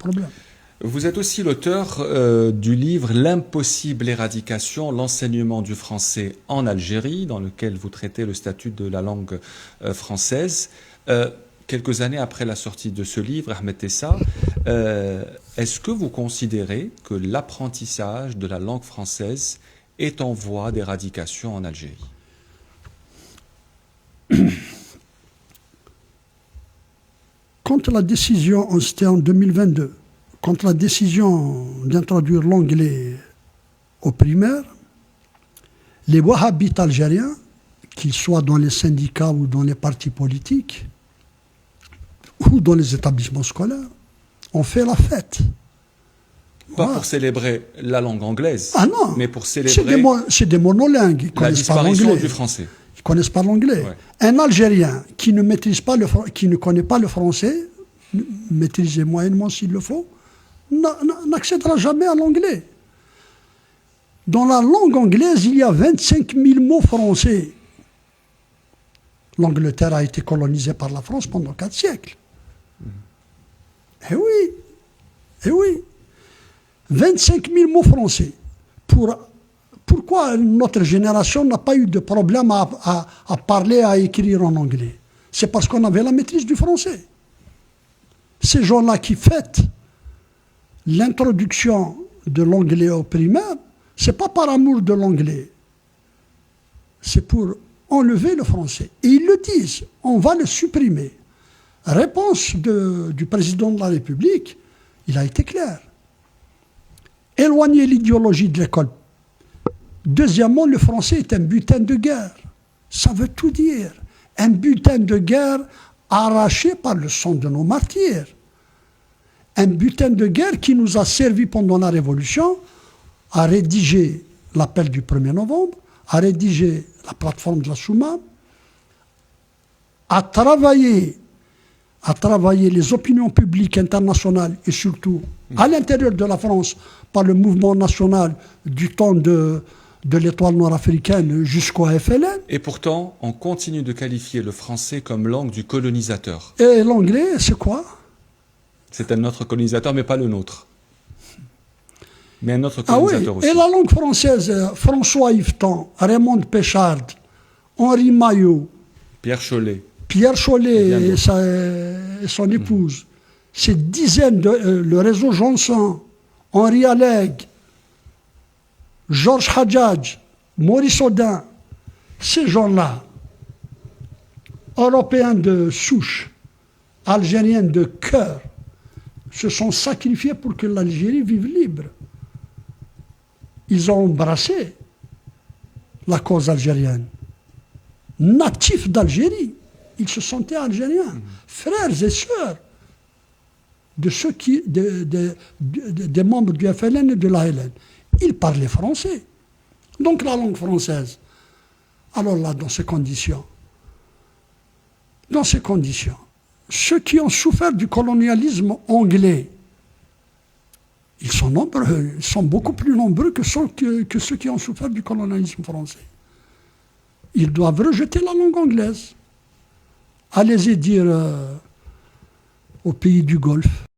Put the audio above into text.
problème. Vous êtes aussi l'auteur du livre L'impossible éradication, l'enseignement du français en Algérie, dans lequel vous traitez le statut de la langue française. Quelques années après la sortie de ce livre, Ahmed Tessa, est-ce que vous considérez que l'apprentissage de la langue française est en voie d'éradication en Algérie? Quand la décision, c'était en 2022, quand la décision d'introduire l'anglais au primaire, les wahhabites algériens, qu'ils soient dans les syndicats ou dans les partis politiques, ou dans les établissements scolaires, ont fait la fête. Pas pour célébrer la langue anglaise, mais pour célébrer c'est des monolingues. Ils la disparition du français. Ils ne connaissent pas l'anglais. Ouais. Un Algérien qui ne maîtrise pas qui ne connaît pas le français, maîtrisez moyennement s'il le faut, n'accédera jamais à l'anglais. Dans la langue anglaise, il y a 25 000 mots français. L'Angleterre a été colonisée par la France pendant 4 siècles. Eh oui, eh oui. 25 000 mots français. Pourquoi notre génération n'a pas eu de problème à parler, à écrire en anglais? C'est parce qu'on avait la maîtrise du français. Ces gens-là qui fêtent l'introduction de l'anglais au primaire, ce n'est pas par amour de l'anglais. C'est pour enlever le français. Et ils le disent, on va le supprimer. Réponse du président de la République, il a été clair. Éloigner l'idéologie de l'école. Deuxièmement, le français est un butin de guerre. Ça veut tout dire. Un butin de guerre arraché par le sang de nos martyrs. Un butin de guerre qui nous a servi pendant la Révolution à rédiger l'appel du 1er novembre, à rédiger la plateforme de la Souma, à travailler les opinions publiques internationales et surtout à l'intérieur de la France par le mouvement national du temps de l'étoile noire africaine jusqu'au FLN. Et pourtant, on continue de qualifier le français comme langue du colonisateur. Et l'anglais, c'est quoi? C'est un autre colonisateur, mais pas le nôtre. Mais un autre colonisateur aussi. Et la langue française, François Yvetot, Raymond Péchard, Henri Maillot, Pierre Chollet et son épouse, ces dizaines le réseau Janson, Henri Alleg, Georges Hadjadj, Maurice Audin, ces gens-là, Européens de souche, Algériens de cœur, se sont sacrifiés pour que l'Algérie vive libre. Ils ont embrassé la cause algérienne. Natifs d'Algérie, ils se sentaient algériens, frères et sœurs de ceux des membres du FLN et de l'ALN. Ils parlaient français. Donc la langue française. Alors là, dans ces conditions, ceux qui ont souffert du colonialisme anglais, ils sont nombreux, ils sont beaucoup plus nombreux que ceux qui ont souffert du colonialisme français. Ils doivent rejeter la langue anglaise. Allez-y dire aux pays du Golfe.